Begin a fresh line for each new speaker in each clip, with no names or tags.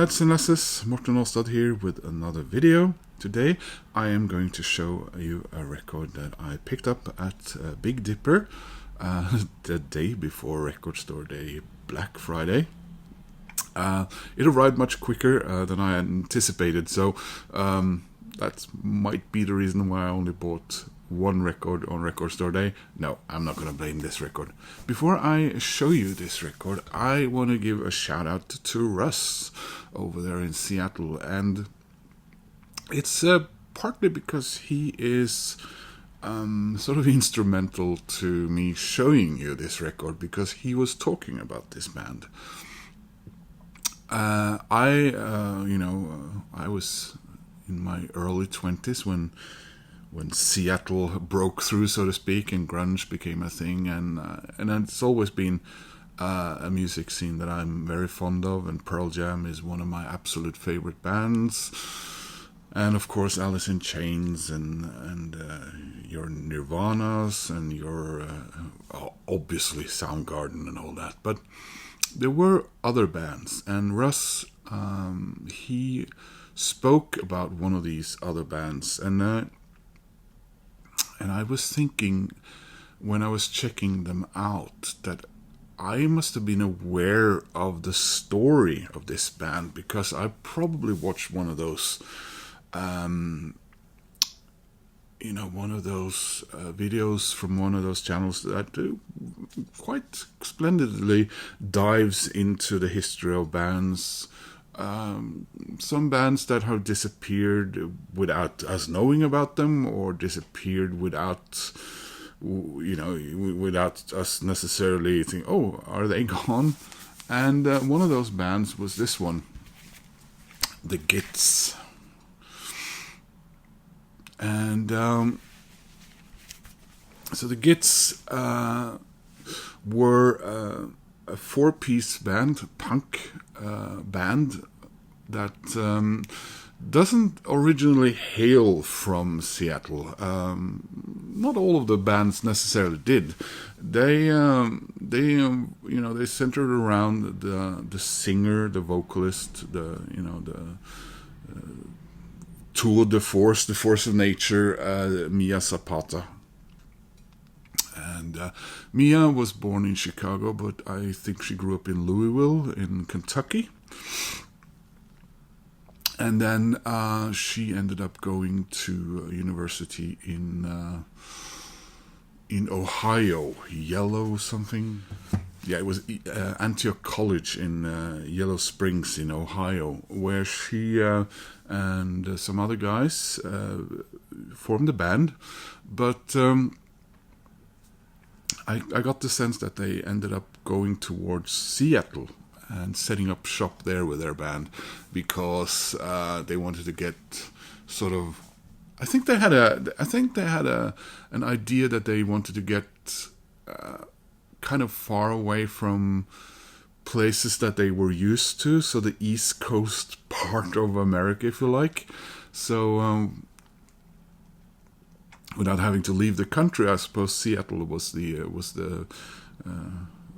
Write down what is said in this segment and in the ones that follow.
lads and lasses, Morten Åstad here with another video. Today I am going to show you a record that I picked up at Big Dipper the day before Record Store Day, Black Friday. It arrived much quicker than I anticipated, so that might be the reason why I only bought one record on Record Store Day. No, I'm not going to blame this record. Before I show you this record, I want to give a shout out to Russ over there in Seattle, and it's partly because he is sort of instrumental to me showing you this record, because he was talking about this band. I was in my early 20s when Seattle broke through, so to speak, and grunge became a thing, and it's always been a music scene that I'm very fond of, and Pearl Jam is one of my absolute favorite bands, and of course Alice in Chains and your Nirvanas and your obviously Soundgarden and all that. But there were other bands, and Russ he spoke about one of these other bands, and I was thinking when I was checking them out that I must have been aware of the story of this band, because I probably watched one of those videos from one of those channels that quite splendidly dives into the history of bands. Some bands that have disappeared without us knowing about them, or disappeared without us necessarily thinking, oh, are they gone? And one of those bands was this one, the Gits. And so the Gits were a four-piece band, punk band that doesn't originally hail from Seattle. Not all of the bands necessarily did. They centered around the singer, the vocalist, the tour de force, the force of nature, Mia Zapata. And Mia was born in Chicago, but I think she grew up in Louisville in Kentucky. And then she ended up going to a university in Ohio, Yellow something. Yeah, it was Antioch College in Yellow Springs in Ohio, where she and some other guys formed a band. But I got the sense that they ended up going towards Seattle and setting up shop there with their band, because they wanted to get sort of. I think they had an idea that they wanted to get kind of far away from places that they were used to, so the East Coast part of America, if you like. So without having to leave the country, I suppose Seattle was the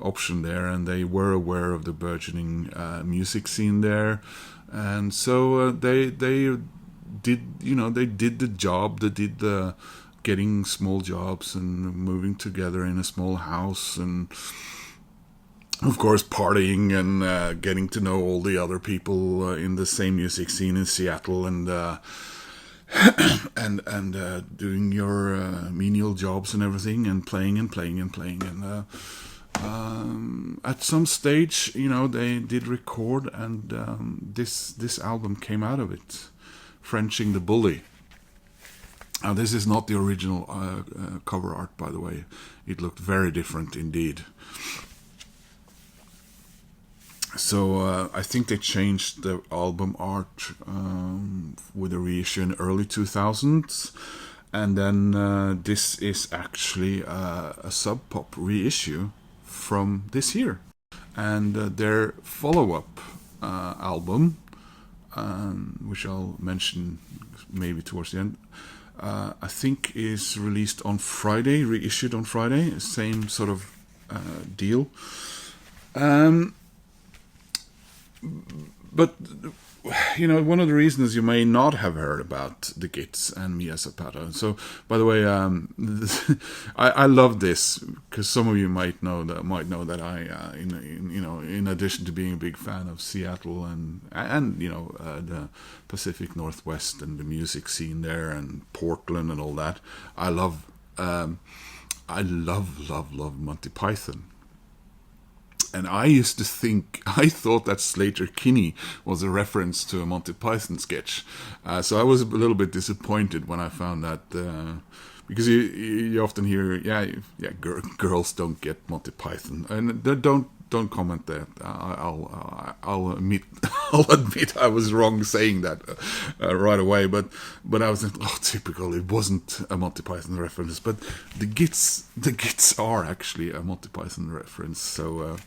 option there, and they were aware of the burgeoning music scene there, and so they did the job. They did the getting small jobs and moving together in a small house, and of course partying and getting to know all the other people in the same music scene in Seattle, and doing your menial jobs and everything, and playing. And at some stage, they did record, and this album came out of it, Frenching the Bully. Now, this is not the original cover art, by the way. It looked very different indeed. So I think they changed the album art with a reissue in early 2000s. And then this is actually a Sub Pop reissue from this year. And their follow-up album, which I'll mention maybe towards the end, I think is released on Friday, reissued on Friday, same sort of deal. But one of the reasons you may not have heard about the Gits and Mia Zapata. So, by the way, I love this because some of you might know that I, in addition to being a big fan of Seattle and the Pacific Northwest and the music scene there and Portland and all that, I love Monty Python. And I thought that Slater Kinney was a reference to a Monty Python sketch. So I was a little bit disappointed when I found that, because you often hear, girls don't get Monty Python, and don't comment that. I'll admit I'll admit I was wrong saying that right away. But I was like, typical. It wasn't a Monty Python reference, but the Gits are actually a Monty Python reference. So.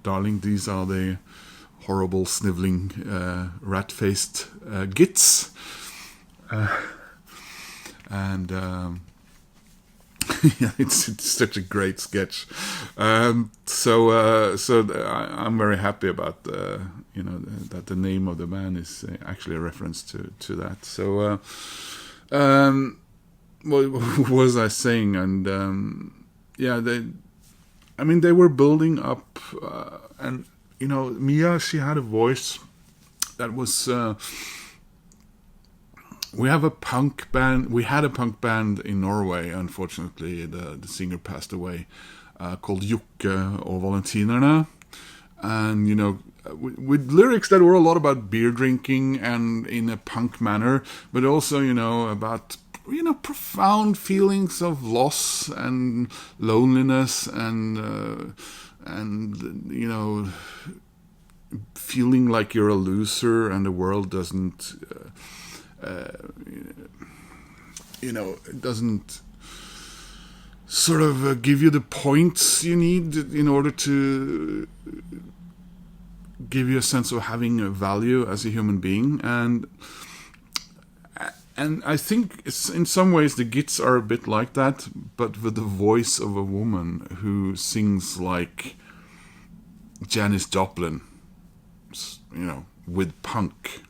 Darling, these are the horrible, sniveling, rat-faced Gits. And it's such a great sketch. So I'm very happy about that the name of the band is actually a reference to that. So what was I saying? And they were building up, and Mia, she had a voice that was. We had a punk band in Norway. Unfortunately, the singer passed away, called Jokke og Valentinerne, and with lyrics that were a lot about beer drinking and in a punk manner, but also about profound feelings of loss and loneliness and feeling like you're a loser and the world doesn't doesn't sort of give you the points you need in order to give you a sense of having a value as a human being. And I think in some ways the Gits are a bit like that, but with the voice of a woman who sings like Janis Joplin, with punk.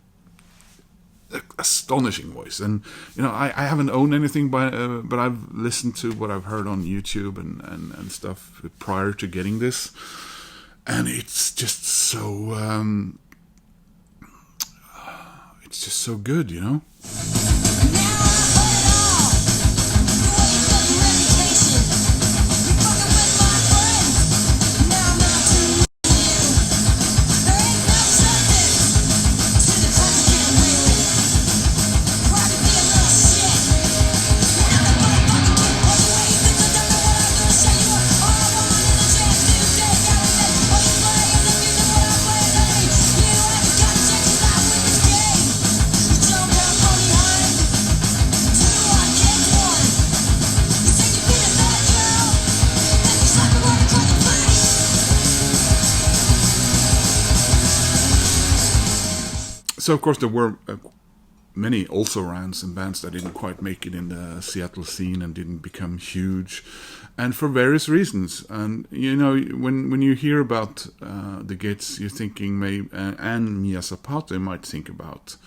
Astonishing voice. And I haven't owned anything but I've listened to what I've heard on YouTube and stuff prior to getting this, and it's just so good, So, of course, there were many also-rans and bands that didn't quite make it in the Seattle scene and didn't become huge, and for various reasons. And, when you hear about the Gits, you're thinking and Mia Zapata, you might think about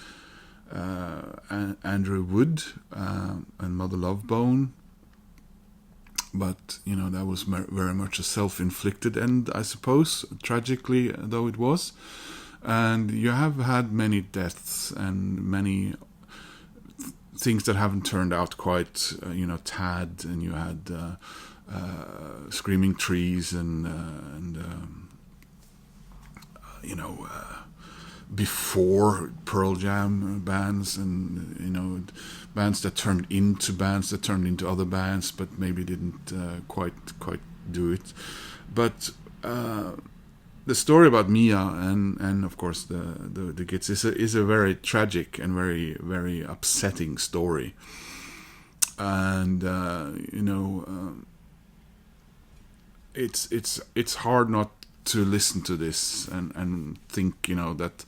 Andrew Wood and Mother Love Bone. But, that was very much a self-inflicted end, I suppose, tragically though it was. And you have had many deaths and many things that haven't turned out quite, Tad, and you had Screaming Trees and before Pearl Jam bands, and bands that turned into other bands, but maybe didn't quite do it. But the story about Mia and of course the Gits is a very tragic and very, very upsetting story. And it's hard not to listen to this and think that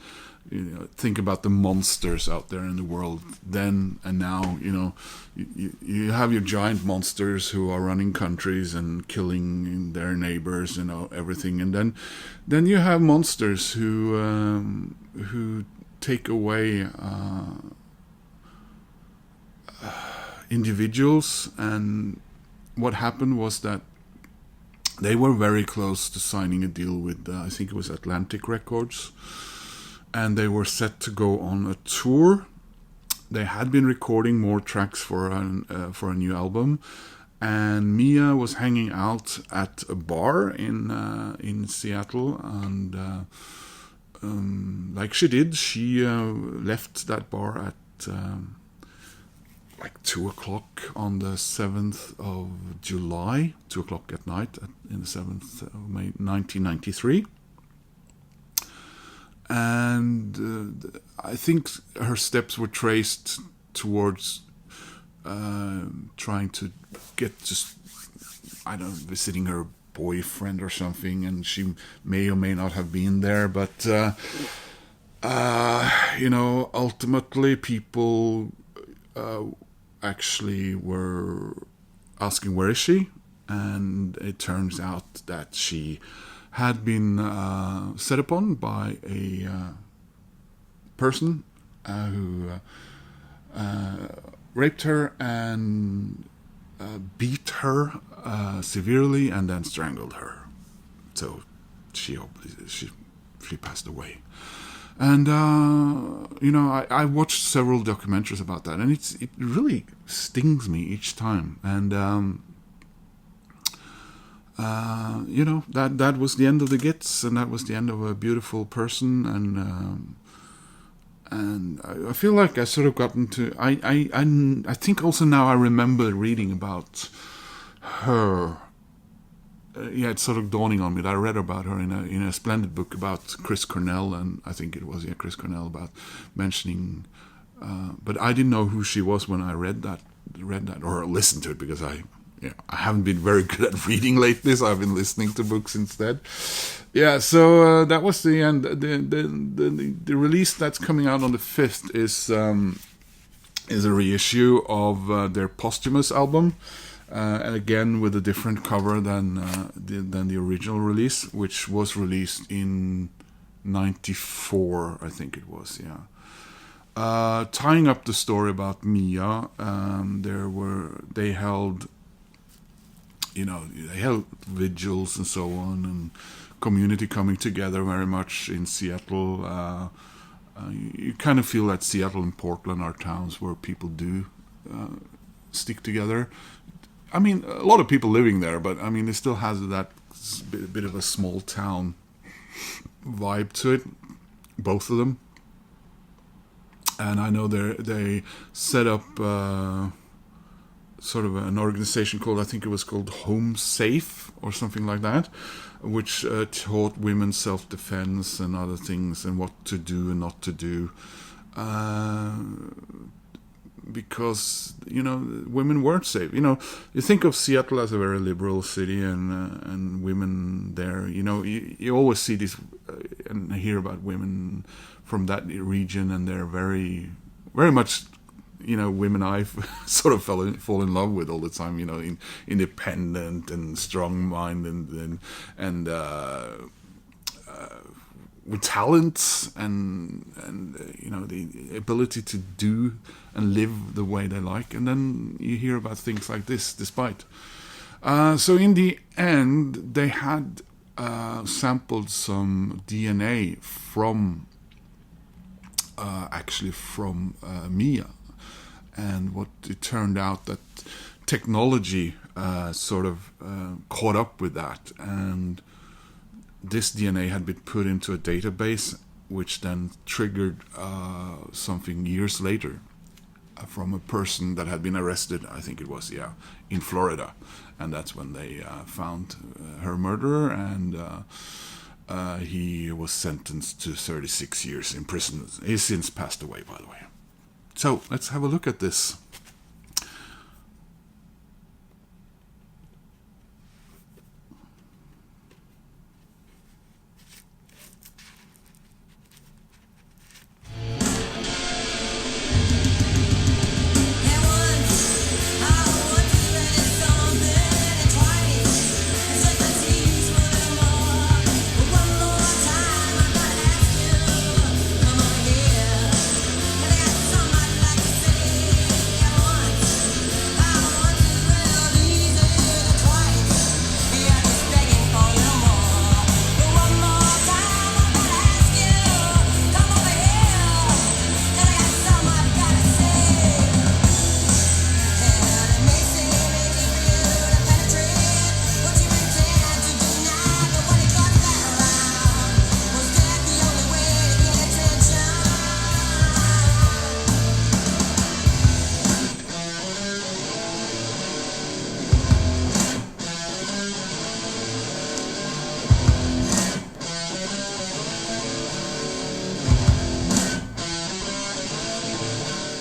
think about the monsters out there in the world then and now. You have your giant monsters who are running countries and killing their neighbors, everything, and then you have monsters who take away individuals. And what happened was that they were very close to signing a deal with, I think it was Atlantic Records, and they were set to go on a tour. They had been recording more tracks for a new album, and Mia was hanging out at a bar in Seattle, and like she did, she left that bar at like 2 o'clock on the 7th of July, 2 o'clock at night, in the 7th of May 1993. And I think her steps were traced towards trying to get just, I don't know, visiting her boyfriend or something, and she may or may not have been there, but ultimately people actually were asking where is she, and it turns out that she had been set upon by a person who raped her and beat her severely and then strangled her. So she passed away. And I watched several documentaries about that, and it really stings me each time. And that was the end of the Gits, and that was the end of a beautiful person. And I feel like I sort of gotten to. I think also now I remember reading about her. It's sort of dawning on me that I read about her in a splendid book about Chris Cornell, and I think it was Chris Cornell, about mentioning. But I didn't know who she was when I read that or listened to it, because I haven't been very good at reading lately, so I've been listening to books instead. Yeah, so that was the end. The release that's coming out on the 5th is a reissue of their posthumous album. And again with a different cover than the original release, which was released in '94, I think it was. Tying up the story about Mia, they held vigils and so on, and community coming together very much in Seattle. You kind of feel that Seattle and Portland are towns where people do stick together. I mean, a lot of people living there, but I mean, it still has that bit of a small town vibe to it, both of them. And I know they set up sort of an organization called, I think it was called Home Safe or something like that, which taught women self-defense and other things, and what to do and not to do. Because women weren't safe. You think of Seattle as a very liberal city, and women there. You always see this and hear about women from that region, and they're very, very much, women I've sort of fall in love with all the time. Independent and strong-minded and with talent and the ability to do and live the way they like. And then you hear about things like this, despite. So in the end, they had sampled some DNA from Mia, and what it turned out that technology sort of caught up with that, and this DNA had been put into a database, which then triggered something years later from a person that had been arrested, I think it was, in Florida. And that's when they found her murderer, and he was sentenced to 36 years in prison. He's since passed away, by the way. So let's have a look at this.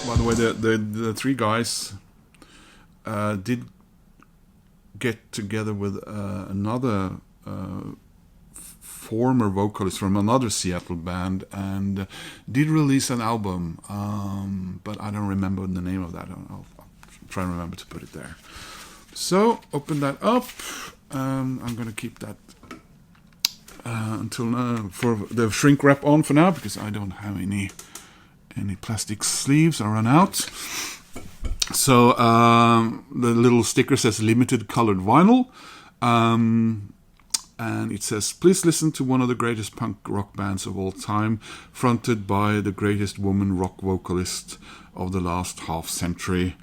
By the way, the three guys did get together with another former vocalist from another Seattle band and did release an album, but I don't remember the name of that. I'll try and remember to put it there. So open that up. I'm going to keep that until for the shrink wrap on for now, because I don't have any plastic sleeves. I run out. So the little sticker says limited colored vinyl. And it says, please listen to one of the greatest punk rock bands of all time, fronted by the greatest woman rock vocalist of the last half century.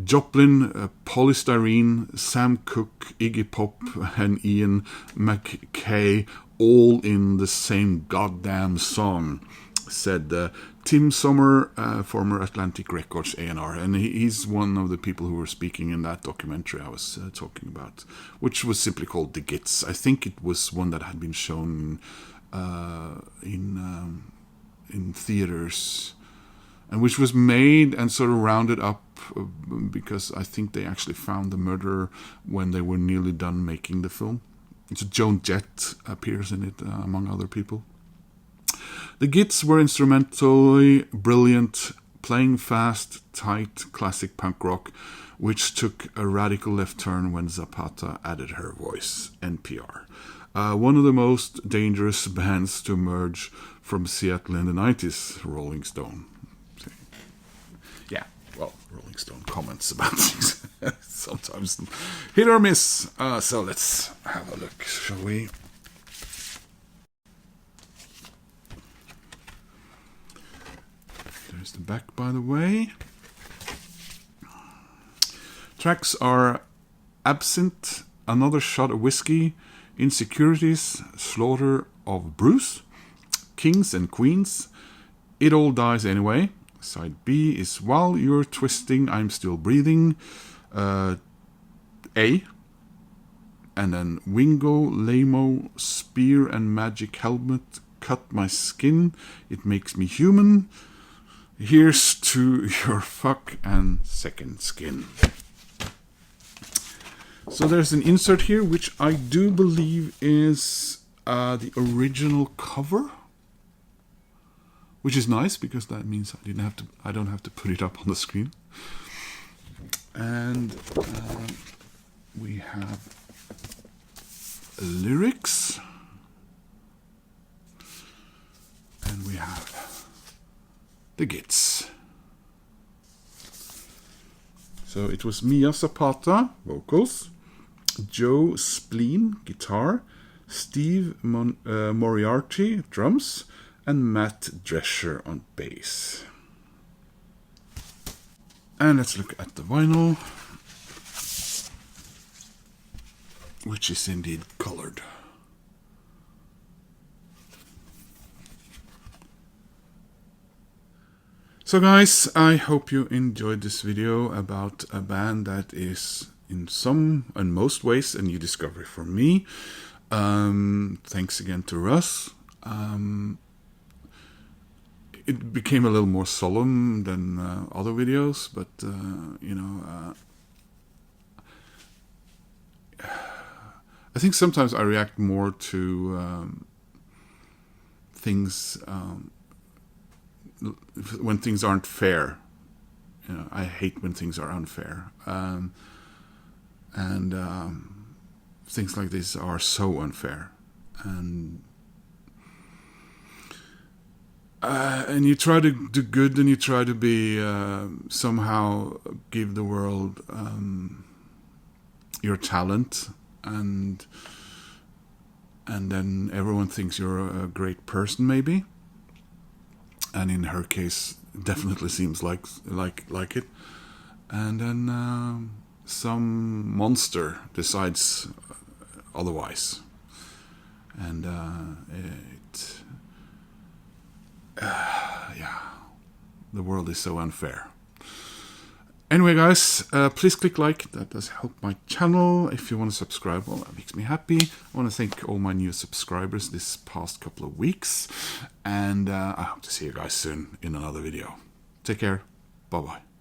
Joplin, Polystyrene, Sam Cooke, Iggy Pop, and Ian MacKaye, all in the same goddamn song, said Tim Sommer, former Atlantic Records A&R, and he's one of the people who were speaking in that documentary I was talking about, which was simply called The Gits. I think it was one that had been shown in theaters, and which was made and sort of rounded up because I think they actually found the murderer when they were nearly done making the film. So Joan Jett appears in it, among other people. The Gits were instrumentally brilliant, playing fast, tight, classic punk rock, which took a radical left turn when Zapata added her voice. NPR. One of the most dangerous bands to emerge from Seattle in the 90s, Rolling Stone. Yeah, well, Rolling Stone comments about things. Sometimes hit or miss. So let's have a look, shall we? There's the back, by the way. Tracks are Absinthe, Another Shot of Whiskey, Insecurities, Slaughter of Bruce, Kings and Queens, It All Dies Anyway. Side B is While You're Twisting, I'm Still Breathing. A. And then Wingo, Lamo, Spear and Magic Helmet, Cut My Skin, It Makes Me Human. Here's to Your Fuck and Second Skin. So there's an insert here, which I do believe is the original cover, which is nice because that means I don't have to put it up on the screen. And we have lyrics, and we have the Gits. So it was Mia Zapata, vocals, Joe Spleen, guitar, Steve Moriarty, drums, and Matt Drescher on bass. And let's look at the vinyl, which is indeed colored. So guys, I hope you enjoyed this video about a band that is in some and most ways a new discovery for me. Thanks again to Russ. It became a little more solemn than other videos, but I think sometimes I react more to things when things aren't fair. I hate when things are unfair, and things like this are so unfair, and you try to do good, and you try to be somehow give the world your talent, and then everyone thinks you're a great person, maybe. And in her case, definitely seems like it. And then some monster decides otherwise, and the world is so unfair. Anyway, guys, please click like. That does help my channel. If you want to subscribe, well, that makes me happy. I want to thank all my new subscribers this past couple of weeks, and I hope to see you guys soon in another video. Take care. Bye bye.